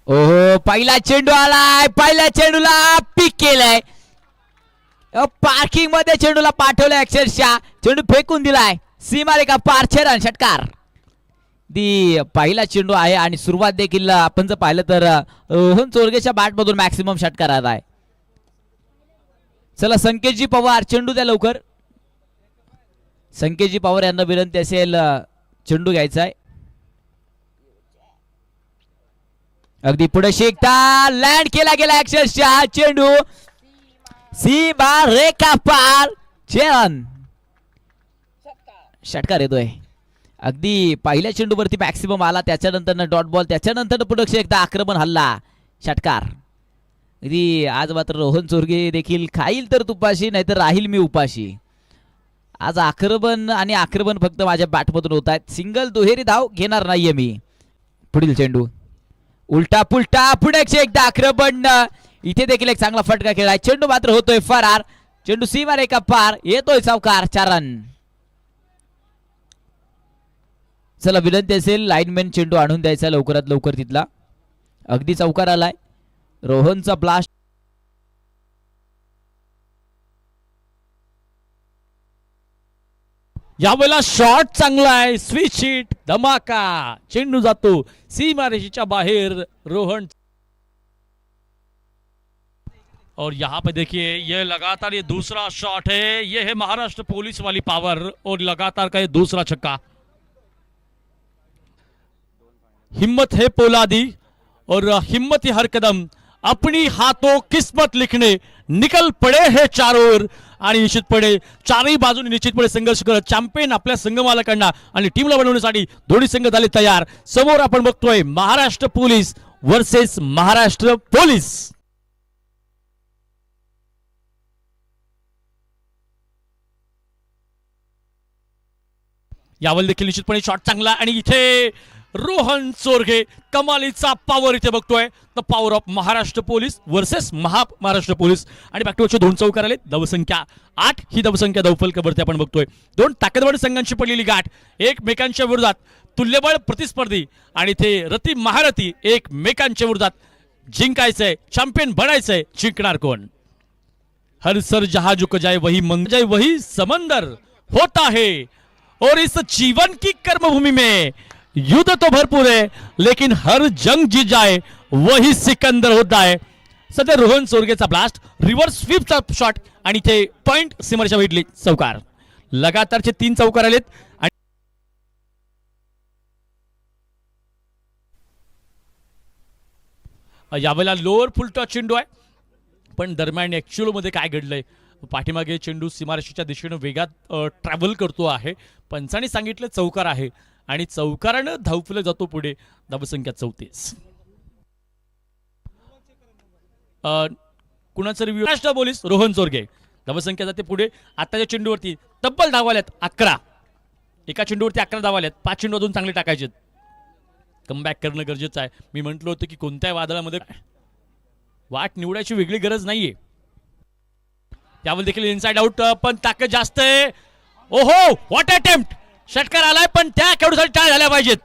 ओहो पहिला चेंडू आलाय, पहिल्या चेंडूला पिक केलंय, पार्किंग मध्ये चेंडूला पाठवलंय, अक्षरशः चेंडू फेकून दिलाय सीमारेखा पार, छेडन षटकार. दी पहिला चेंडू आहे आणि सुरुवात देखील आपण जर पाहिलं तर रोहन चोरगेच्या बॅट मधून मॅक्सिमम षटकार आला आहे. चला संकेतजी पवार चेंडू द्या लवकर. संकेतजी पवार यांना विनंती असेल चेंडू घ्यायचा आहे. अगदी पुढे शेकता लँड केला गेला, अक्षरशः चेंडू सीमा रेखा पार, छेदन षटकार येतोय. अगदी पहिल्या चेंडूवरती मॅक्सिमम आला, त्याच्यानंतर डॉट बॉल, त्याच्यानंतर पुढे एकदा आक्रमण हल्ला, षटकार. अगदी आज मात्र रोहन चोरगे देखील खाईल तर तुपाशी, नाहीतर राहील मी उपाशी. आज आक्रमण आणि आक्रमण फक्त माझ्या बॅटमधून होत आहेत. सिंगल दुहेरी धाव घेणार नाहीये मी. पुढील चेंडू उलटा पुलटा, पुढे एकदा आक्रमण, इथे देखील एक चांगला फटका खेळाय, चेंडू मात्र होतोय फरार, चेंडू सीमारेखा पार, येतोय चौकार, 4 रन. चला विनंती असेल लाईनमॅन चेंडू आणून द्यायचा लवकरात लवकर तिथला. अगदी चौकार आलाय, रोहनचा ब्लास्ट. यावेळेला शॉट चांगला आहे, स्विच हिट, धमाका, चेंडू जातो सीमारेषेच्या बाहेर. रोहन और यहाँ पे देखिए ये लगातार ये दूसरा शॉट है, ये है महाराष्ट्र पुलिस वाली पावर और लगातार का ये दूसरा छक्का. हिम्मत है पोलादी और हिम्मत ही हर कदम, अपनी हाथों किस्मत लिखने निकल पडे हे चारों ओर. आणि निश्चितपणे चारही बाजूने निश्चितपणे संघर्ष करत चॅम्पियन आपल्या संघ मालकांना आणि टीमला बनवण्यासाठी दोन्ही संघ झाले तयार. समोर आपण बघतोय Maharashtra police versus Maharashtra police. यावर देखील निश्चितपणे शॉट चांगला आणि इथे रोहन चोरगे कमालीचा पॉवर इथे बघतोय. The power of Maharashtra police versus Maharashtra police. आणि बॅकटूवरचे 2 चौकार आले, धावसंख्या 8 ही धावसंख्या धावफलकावरती आपण बघतोय. 2 ताकदवान संघांची पडलेली गाठ एकमेकांच्या विरोधात, तुल्यबळ प्रतिस्पर्धी आणि ते रती महारथी एकमेकांच्या विरोधात. जिंकायचंय, चॅम्पियन बनायचंय, जिंकणार कोण? हर सर जहां झुक जाए वही मंग जाए वही समंदर होता है, और इस जीवन की कर्मभूमि में युद्ध तो भरपूर है लेकिन हर जंग जीत जाए वही सिकंदर होता है. सध्या रोहन चोरगेचा ब्लास्ट, रिव्हर्स स्वीपचा शॉट आणि ते पॉइंट सीमारेषा भेटली, चौकार. लगातारचे 3 चौकार आलेत. यावेळेला लोअर फुल टॉस चेंडू आहे, पण दरम्यान ऍक्च्युअल मध्ये काय घडलंय, पाठीमागे चेंडू सीमारेषेच्या दिशेने वेगात ट्रॅव्हल करतो आहे. पंचांनी सांगितलं चौकार आहे आणि चौकारानं धावफलक जातो पुढे, धावसंख्या 34. कुणाचं रिव्ह्यू? महाराष्ट्र पोलीस रोहन चोरगे, धावसंख्या जाते पुढे. आताच्या चेंडूवरती तब्बल धावा आल्यात 11. एका चेंडूवरती 11 धावा आल्यात. 5 चेंडू अजून चांगले टाकायचे, कमबॅक करणं गरजेचं आहे. मी म्हटलं होतं की कोणत्याही वादळामध्ये वाट निवडायची वेगळी गरज नाहीये. त्यावर देखील इनसाइड आउट, पण ताकद जास्त आहे. ओहो व्हॉट अटेम्प्ट, षटकार आलाय पण त्या खेळाडूसाठी टाळ्या झाल्या पाहिजेत.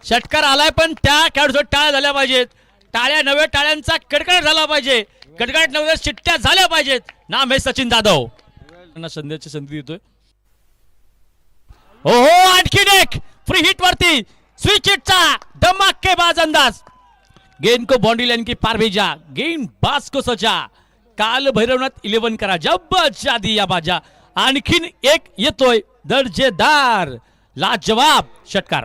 षटकार आलाय पण त्या खेळाडूसाठी टाळ्या झाल्या पाहिजेत. टाळ्या नव्हे, टाळ्यांचा कडकडाट झाला पाहिजे, कडकडाट नव्हे शिट्ट्या झाल्या पाहिजेत. नाम हे सचिन जाधव. संध्याची संधी देतोय. ओहो आणखीन एक फ्री हिट वरती स्विच हिटचा धमाकेबाज अंदाज. गेंद को बाउंड्री लाइन की पार भेजा, गेंदबाज को सजा, काल भैरवनाथ 11 करा, जब शादी या बाजा. आणखीन एक येतोय दर्जेदार लाजवाब षटकार.